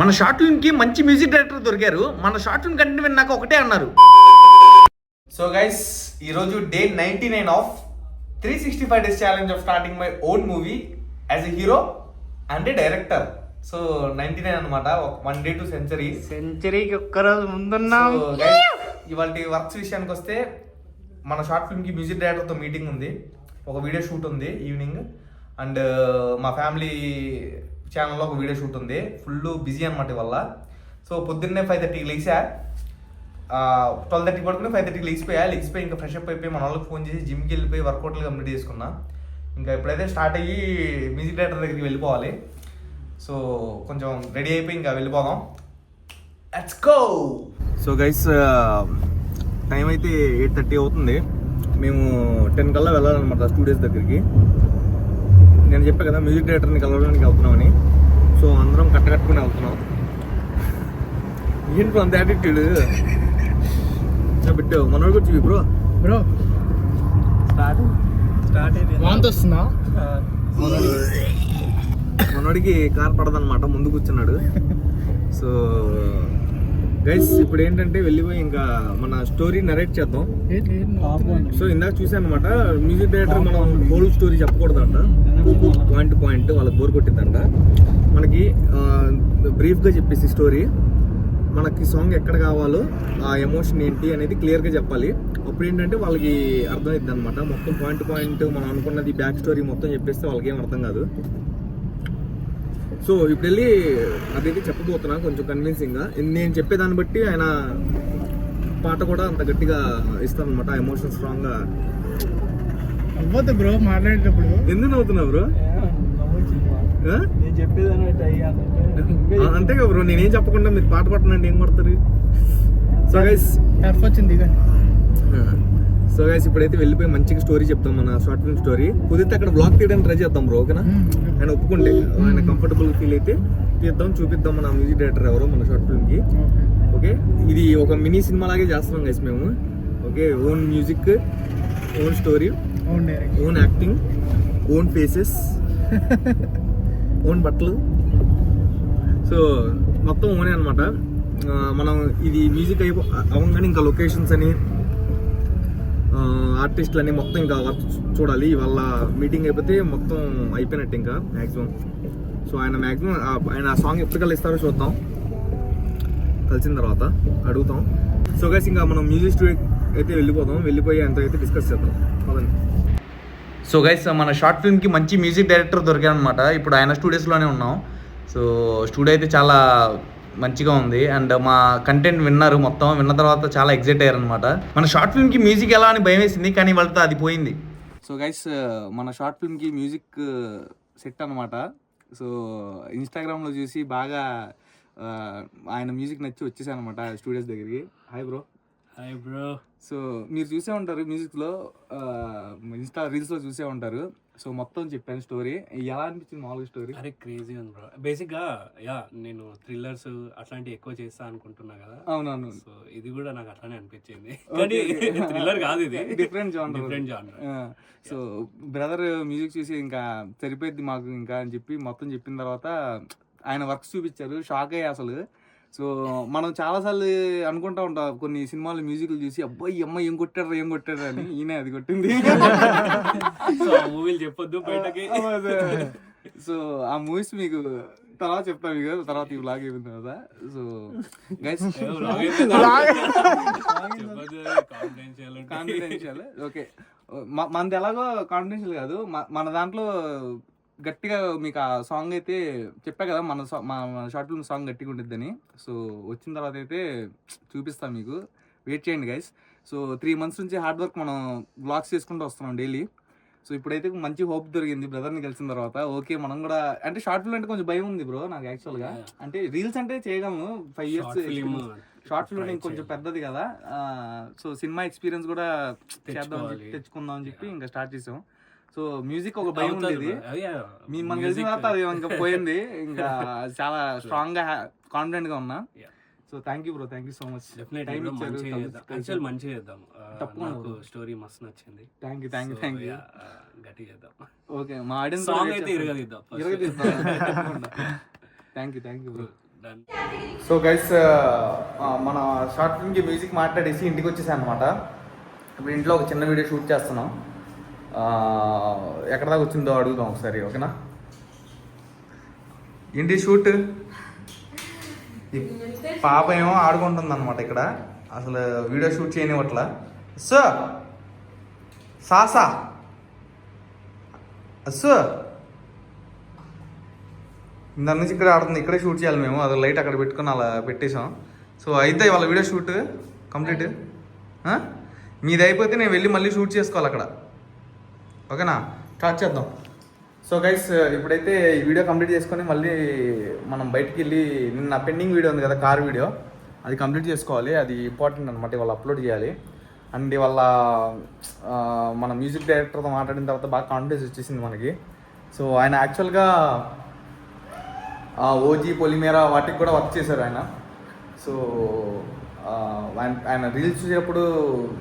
మన షార్ట్ ఫిల్మ్కి మంచి music director దొరికారు. మన షార్ట్ ఫిల్మ్ కంటెంట్ విన్నాక ఒకటే అన్నారు. సో గైస్, ఈరోజు day 99 of 365 days challenge of starting my own movie as a hero and A director. So 99 అనమాట, 1 డే టు సెంచరీకి ఒక్కరోజు ముందున్నాం. ఇవాళ వర్క్స్ విషయానికి వస్తే మన షార్ట్ ఫిల్మ్కి మ్యూజిక్ డైరెక్టర్తో మీటింగ్ ఉంది, ఒక వీడియో షూట్ ఉంది ఈవినింగ్, అండ్ మా ఫ్యామిలీ ఛానల్లో ఒక వీడియో షూట్ ఉంది. ఫుల్ బిజీ అనమాట ఇవాళ. సో పొద్దున్నే 5:30కి లేచా, 12:30 పడుకుని 5:30కి లేచిపోయి ఇంకా ఫ్రెష్ అప్ అయిపోయి మన వాళ్ళకి ఫోన్ చేసి జిమ్కి వెళ్ళిపోయి వర్కౌట్లు కంప్లీట్ చేసుకున్నా. ఇంకా ఎప్పుడైతే స్టార్ట్ అయ్యి మ్యూజిక్ డైరెక్టర్ దగ్గరికి వెళ్ళిపోవాలి. సో కొంచెం రెడీ అయిపోయి ఇంకా వెళ్ళిపోదాం. Let's go. So guys, time అయితే 8:30 అవుతుంది. మేము 10 కల్లా వెళ్ళాలన్నమాట స్టూడియోస్ దగ్గరికి. నేను చెప్పా కదా మ్యూజిక్ డైరెక్టర్ని కలవడానికి వెళ్తున్నామని. సో అందరం కట్టుకుని వెళ్తున్నాం. ఏంటి అంత యాటిట్యూడ్ పెట్టావు? మనోడు కూడా చూపి బ్రో స్టార్ట్ వస్తుందా? మనోడికి కార్ పడదన్నమాట, ముందు కూర్చున్నాడు. సో గైస్, ఇప్పుడు ఏంటంటే వెళ్ళిపోయి ఇంకా మన స్టోరీ నరేట్ చేద్దాం. సో ఇందాక చూసాను అనమాట, మ్యూజిక్ డైరెక్టర్ మనం హోల్ స్టోరీ చెప్పకూడదంట, పాయింట్ పాయింట్ వాళ్ళకి బోర్ కొట్టిందంట. మనకి బ్రీఫ్గా చెప్పేసి స్టోరీ, మనకి సాంగ్ ఎక్కడ కావాలో ఆ ఎమోషన్ ఏంటి అనేది క్లియర్గా చెప్పాలి. అప్పుడు ఏంటంటే వాళ్ళకి అర్థమైద్ది అనమాట. మొత్తం పాయింట్ పాయింట్ మనం అనుకున్నది బ్యాక్ స్టోరీ మొత్తం చెప్పేస్తే వాళ్ళకి ఏం అర్థం కాదు. సో ఇప్పుడు వెళ్ళి అదైతే చెప్పబోతున్నా కొంచెం కన్విన్సింగ్గా. నేను చెప్పేదాన్ని బట్టి ఆయన పాట కూడా అంత గట్టిగా ఇస్తాను అనమాట, ఎమోషన్ స్ట్రాంగ్గా. అవ్వద్దు బ్రో మాట్లాడేటప్పుడు. ఎందుకు నవ్వుతున్నావు బ్రో? అంతేగా బ్రో, నేనేం చెప్పకుండా మీరు పాట పట్టనండి ఏం పడతారు? సో గైస్, సో గైస్ ఇప్పుడైతే వెళ్ళిపోయి మంచిగా స్టోరీ చెప్తాం, మన షార్ట్ ఫిల్మ్ స్టోరీ. కుదిరితే అక్కడ బ్లాగ్ తీయడానికి ట్రై చేద్దాం బ్రో, ఓకేనా? ఆయన ఒప్పుకుంటే, ఆయన కంఫర్టబుల్ ఫీల్ అయితే తీద్దాం, చూపిద్దాం మన మ్యూజిక్ డైరెక్టర్ ఎవరో మన షార్ట్ ఫిల్మ్కి. ఓకే, ఇది ఒక మినీ సినిమా లాగే చేస్తున్నాం గైస్ మేము. Okay, own music, own story, own acting, own faces, own బట్టలు. సో మొత్తం ఓనే అనమాట. మనం ఇది మ్యూజిక్ అవ్వగానే ఇంకా లొకేషన్స్ అని ఆర్టిస్టులు అని మొత్తం ఇంకా వర్క్ చూడాలి. వాళ్ళ మీటింగ్ అయిపోతే మొత్తం అయిపోయినట్టు ఇంకా మ్యాక్సిమం. సో ఆయన ఆ సాంగ్ ఎప్పటికల్లా ఇస్తారో చూద్దాం, కలిసిన తర్వాత అడుగుతాం. సో గైస్, ఇంకా మనం మ్యూజిక్ స్టూడియో అయితే వెళ్ళిపోయి అంత అయితే డిస్కస్ చేద్దాం పదండి. సో గైస్, మన షార్ట్ ఫిల్మ్కి మంచి మ్యూజిక్ డైరెక్టర్ దొరికారనమాట. ఇప్పుడు ఆయన స్టూడియోస్లోనే ఉన్నాం. సో స్టూడియో అయితే చాలా మంచిగా ఉంది, అండ్ మా కంటెంట్ విన్న తర్వాత చాలా ఎగ్జైట్ అయ్యారనమాట. మన షార్ట్ ఫిల్మ్కి మ్యూజిక్ ఎలా అని భయం వేసింది, కానీ వాళ్ళతో అది పోయింది. సో గైస్, మన షార్ట్ ఫిల్మ్కి మ్యూజిక్ సెట్ అనమాట. సో ఇన్స్టాగ్రామ్లో చూసి బాగా ఆయన మ్యూజిక్ నచ్చి వచ్చేసాను అనమాట స్టూడియోస్ దగ్గరికి. Hi bro. సో మీరు చూసే ఉంటారు మ్యూజిక్లో, ఇన్స్టా రీల్స్లో చూసే ఉంటారు. సో మొత్తం చెప్పాను స్టోరీ. ఎలా అనిపించింది మామూలుగా స్టోరీ? అరే క్రేజీ ఉంది బ్రో. బేసిక్గా నేను థ్రిల్లర్స్ అట్లాంటివి ఎక్కువ చేస్తా అనుకుంటున్నా కదా. అవునవును. సో ఇది కూడా నాకు అట్లానే అనిపించింది, కానీ థ్రిల్లర్ కాదు, ఇది different genre. So brother music చూసి ఇంకా సరిపోద్ది మాకు ఇంకా అని చెప్పి మొత్తం చెప్పిన తర్వాత ఆయన వర్క్స్ చూపించారు, షాక్ అయ్యి అసలు. సో మనం చాలాసార్లు అనుకుంటా ఉంటాం కొన్ని సినిమాలు మ్యూజిక్లు చూసి, అబ్బాయి అమ్మాయి ఏం కొట్టారు అని. ఈయన అది కొట్టింది. సో మూవీలు చెప్పొద్దు బయటకి. సో ఆ మూవీస్ మీకు తర్వాత చెప్తాను, మీకు తర్వాత ఈ బ్లాగ్ అయిపోయింది కదా. So guys, confidential. ఓకే, మనది ఎలాగో కాన్ఫిడెన్షియల్ కాదు, మన దాంట్లో గట్టిగా మీకు ఆ సాంగ్ అయితే చెప్పా కదా, మన షార్ట్ ఫిల్మ్ సాంగ్ గట్టిగా ఉంటుందని. సో వచ్చిన తర్వాత అయితే చూపిస్తాను మీకు, వెయిట్ చేయండి గైస్. సో 3 months నుంచి హార్డ్ వర్క్ మనం బ్లాగ్స్ చేసుకుంటూ వస్తున్నాం డైలీ. సో ఇప్పుడైతే మంచి హోప్ దొరికింది బ్రదర్ని కలిసిన తర్వాత. ఓకే, మనం కూడా అంటే షార్ట్ ఫిల్మ్ అంటే కొంచెం భయం ఉంది బ్రో నాకు యాక్చువల్గా. అంటే రీల్స్ అంటే చేయగలను, 5 years షార్ట్ ఫిల్మ్ ఇంకొంచెం పెద్దది కదా. సో సినిమా ఎక్స్పీరియన్స్ కూడా తెచ్చుకుందాం అని చెప్పి ఇంకా స్టార్ట్ చేసాం. సో మ్యూజిక్ ఒక భయం ఉండేది, మనం తెలిసిన తర్వాత అది ఇంకా పోయింది. ఇంకా చాలా స్ట్రాంగ్ గా కాన్ఫిడెంట్ గా ఉన్నా. So thank you bro, thank you so much. మంచిగా చేద్దాం. తప్పకుండా స్టోరీ మస్తు నచ్చింది. థ్యాంక్ యూ గట్టి చేద్దాం. ఓకే, మా ఆడియన్స్ సాంగ్ అయితే ఇరగదీద్దాం. Thank you bro. Done. So guys మన షార్ట్ ఫిల్మ్కి మ్యూజిక్ మాట్లాడేసి ఇంటికి వచ్చేసాను అనమాట. ఇప్పుడు ఇంట్లో ఒక చిన్న వీడియో షూట్ చేస్తున్నాం. ఎక్కడ దాకా వచ్చిందో అడుగుదాం ఒకసారి, ఓకేనా? ఏంటి షూట్? ఈ పాప ఏమో ఆడుకుంటుంది అనమాట ఇక్కడ, అసలు వీడియో షూట్ చేయనివ్వట్లా. సో సాసా సో దాని నుంచి ఇక్కడ ఆడుతుంది, ఇక్కడే షూట్ చేయాలి మేము. అది లైట్ అక్కడ పెట్టుకుని అలా పెట్టేసాం. సో అయితే ఇవాళ వీడియో షూట్ కంప్లీట్. మీది అయిపోతే నేను వెళ్ళి మళ్ళీ షూట్ చేసుకోవాలి అక్కడ, ఓకేనా? స్టార్ట్ చేద్దాం. సో గైస్ ఇప్పుడైతే ఈ వీడియో కంప్లీట్ చేసుకొని మళ్ళీ మనం బయటికి వెళ్ళి, నిన్న పెండింగ్ వీడియో ఉంది కదా కార్ వీడియో, అది కంప్లీట్ చేసుకోవాలి. అది ఇంపార్టెంట్ అనమాట, ఇవాళ అప్లోడ్ చేయాలి. అండ్ ఇవాళ మన మ్యూజిక్ డైరెక్టర్తో మాట్లాడిన తర్వాత బాగా కాన్ఫిడెన్స్ వచ్చేసింది మనకి. సో ఆయన యాక్చువల్గా ఓజీ పొలిమేరా వాటికి కూడా వర్క్ చేశారు ఆయన. సో ఆయన రీల్స్ చూసేటప్పుడు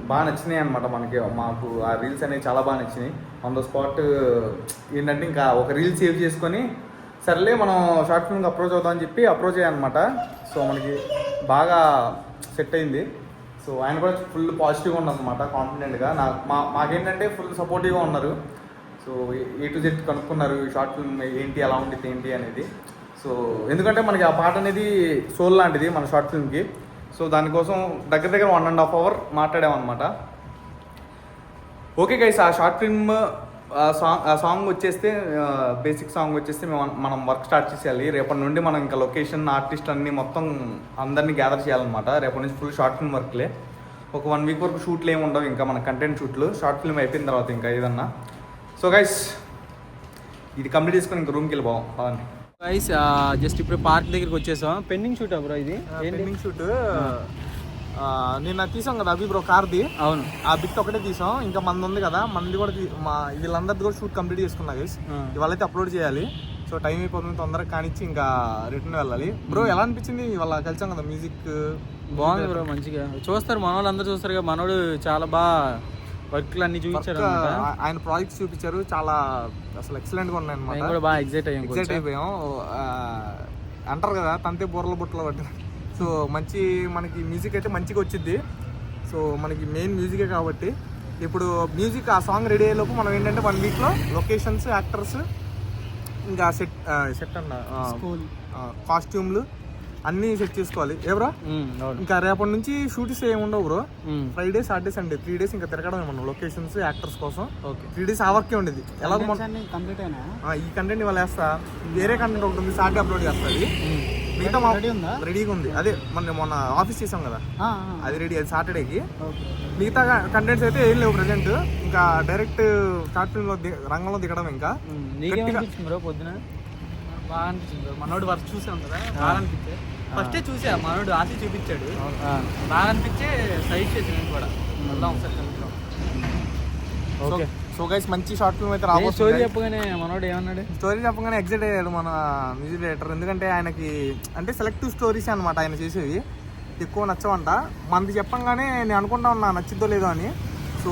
బాగా నచ్చినాయి అనమాట మనకి. మాకు ఆ రీల్స్ అనేవి చాలా బాగా నచ్చినాయి. ఆన్ ద స్పాట్ ఏంటంటే ఇంకా ఒక రీల్ సేవ్ చేసుకొని సర్లే మనం షార్ట్ ఫిల్మ్కి అప్రోచ్ అవుతామని చెప్పి అప్రోచ్ అయ్యానమాట. సో మనకి బాగా సెట్ అయింది. సో ఆయన కూడా ఫుల్ పాజిటివ్గా ఉన్నారు అనమాట, కాన్ఫిడెంట్గా. మాకేంటంటే ఫుల్ సపోర్టివ్గా ఉన్నారు. సో A to Z కనుక్కున్నారు షార్ట్ ఫిల్మ్ ఏంటి, ఎలా ఉంటుంది ఏంటి అనేది. సో ఎందుకంటే మనకి ఆ పాట అనేది సోల్ లాంటిది మన షార్ట్ ఫిల్మ్కి. సో దానికోసం దగ్గర 1.5 hour మాట్లాడామన్నమాట. ఓకే గైస్, ఆ షార్ట్ ఫిల్మ్ సాంగ్ వచ్చేస్తే, బేసిక్ సాంగ్ వచ్చేస్తే మనం వర్క్ స్టార్ట్ చేసేయాలి. రేపటి నుండి మనం ఇంకా లొకేషన్, ఆర్టిస్ట్ అన్నీ మొత్తం అందరినీ గ్యాదర్ చేయాలన్నమాట. రేపటి నుంచి ఫుల్ షార్ట్ ఫిల్మ్ వర్క్లే. ఒక 1 week వరకు షూట్లు ఏమి ఉండవు ఇంకా, మన కంటెంట్ షూట్లు. షార్ట్ ఫిల్మ్ అయిపోయిన తర్వాత ఇంకా ఏదన్నా. సో గైస్ ఇది కంప్లీట్ చేసుకొని ఇంకా రూమ్కి వెళ్ళిపోవాలి. పదండి గైస్, జస్ట్ ఇప్పుడు పార్క్ దగ్గరికి వచ్చేసాం. పెండింగ్ షూట్ బ్రో ఇది. పెండింగ్ షూట్ నిన్న తీసాం కదా అభి బ్రో కార్ది. అవును, ఆ బిట్ ఒకటే తీసాం. ఇంకా మంది ఉంది కదా, మంది కూడా వీళ్ళందరిది కూడా షూట్ కంప్లీట్ చేసుకున్నా గైస్. ఇవాళ అయితే అప్లోడ్ చేయాలి. సో టైం అయిపోతుంది, తొందరగా కానిచ్చి ఇంకా రిటర్న్ వెళ్ళాలి. బ్రో ఎలా అనిపించింది ఇవాళ కలిసాం కదా? మ్యూజిక్ బాగుంది బ్రో, మంచిగా చూస్తారు మన వాళ్ళు అందరూ చూస్తారు కదా. మనోడు చాలా బాగా వర్క్లు అన్ని చూపించారు. ఆయన ప్రాజెక్ట్స్ చూపించారు, చాలా అసలు ఎక్సలెంట్ గా ఉన్నాయి అన్నమాట. కూడా బాగా ఎగ్జైట్ అయిపోయాం. అంటారు కదా తంతే బుర్రల బుట్టలు పట్టి. సో మంచి మనకి మ్యూజిక్ అయితే మంచిగా వచ్చింది. సో మనకి మెయిన్ మ్యూజికే కాబట్టి ఇప్పుడు మ్యూజిక్ ఆ సాంగ్ రెడీ అయ్యేలోపు మనం ఏంటంటే 1 weekలో లొకేషన్స్, యాక్టర్స్, ఇంకా సెట్ అన్న కాస్ట్యూమ్లు అన్నీ సెట్ చేసుకోవాలి. ఏ బ్రో, ఇంకా రేపటి నుంచి షూటింగ్స్ ఏమి ఉండవు bro. Friday, Saturday, Sunday 3 days ఇంకా తిరగడం మనం లొకేషన్స్, యాక్టర్స్ కోసం. 3 days ఆ వర్కే ఉండేది. ఎలాగో ఈ కంటెంట్ ఇవాళ వేస్తా, వేరే కంటెంట్ ఒకటి ఉంది సాటర్డే అప్లోడ్ చేస్తుంది. మిగతా రెడీగా ఉంది. అదే మొన్న ఆఫీస్ చేసాం కదా, అది రెడీ, అది సాటర్డేకి. మిగతా కంటెంట్స్ అయితే ఏం లేవు ప్రజెంట్. ఇంకా డైరెక్ట్ షార్ట్ ఫిల్మ్ రంగంలో దిగడం. ఇంకా పొద్దున బాగా అనిపించింది. మనోడు వర్క్ చూసాం కదా, బాగా అనిపించాయి. ఫస్టే చూసా, మనోడు ఆశ చూపించాడు, బాగా అనిపించే సైడ్ చేసాను కూడా. వెళ్దాం ఒకసారి. ఓకే, సో గైస్ మంచి షార్ట్ ఫిల్మ్ అయితే రాబోతుంది. స్టోరీ చెప్పగానే మనోడు ఏమన్నాడు? స్టోరీ చెప్పగానే ఎగ్జైట్ అయ్యాడు మన మ్యూజిక్ డైరెక్టర్. ఎందుకంటే ఆయనకి అంటే సెలెక్టివ్ స్టోరీస్ అనమాట ఆయన చేసేవి, ఎక్కువ నచ్చవంట. మనకి చెప్పంగానే నేను అనుకుంటా ఉన్నా నచ్చిద్దో లేదో అని. సో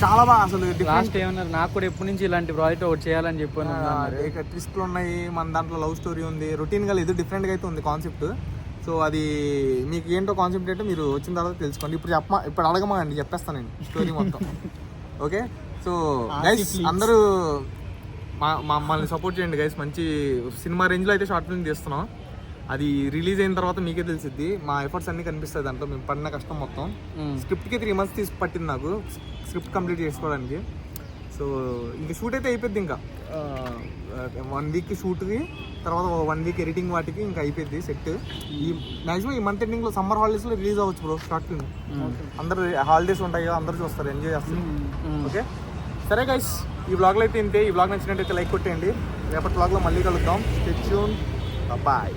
చాలా బాగా అసలు లాస్ట్ ఏమన్నారు, నాకు కూడా ఎప్పటి నుంచి ఇలాంటి ప్రాజెక్ట్ ఒకటి చేయాలని చెప్పాను. ఇక ట్విస్ట్లు ఉన్నాయి, మన దాంట్లో లవ్ స్టోరీ ఉంది, రొటీన్గా లేదు, డిఫరెంట్గా అయితే ఉంది కాన్సెప్ట్. సో అది మీకు ఏంటో కాన్సెప్ట్ ఏంటో మీరు వచ్చిన తర్వాత తెలుసుకోండి. ఇప్పుడు అడగమండి, చెప్పేస్తాను నేను స్టోరీ మొత్తం. ఓకే, సో గైస్ అందరూ మమ్మల్ని సపోర్ట్ చేయండి గైస్. మంచి సినిమా రేంజ్లో అయితే షార్ట్ ఫిల్మ్ తీస్తున్నాం. అది రిలీజ్ అయిన తర్వాత మీకే తెలిసిద్ది. మా ఎఫర్ట్స్ అన్నీ కనిపిస్తాయి దాంట్లో, మేము పడిన కష్టం మొత్తం. స్క్రిప్ట్కి 3 months పట్టింది నాకు స్క్రిప్ట్ కంప్లీట్ చేసుకోవడానికి. సో ఇంకా షూట్ అయితే అయిపోద్ది. ఇంకా 1 week షూట్కి, తర్వాత 1 week ఎడిటింగ్ వాటికి ఇంకా అయిపోద్ది సెట్. ఈ మ్యాక్సిమం ఈ మంత్ ఎండింగ్లో సమ్మర్ హాలిడేస్లో రిలీజ్ అవ్వచ్చు బ్రో షార్ట్ ఫిల్మ్. అందరూ హాలిడేస్ ఉంటాయి కదా, అందరూ చూస్తారు, ఎంజాయ్ చేస్తారు. ఓకే సరే గైస్, ఈ వ్లాగ్లో అయితే ఇంతే. ఈ వ్లాగ్ నచ్చినట్టయితే లైక్ కొట్టేయండి. రేపటి వ్లాగ్లో మళ్ళీ కలుద్దాం. Stay tune, bye.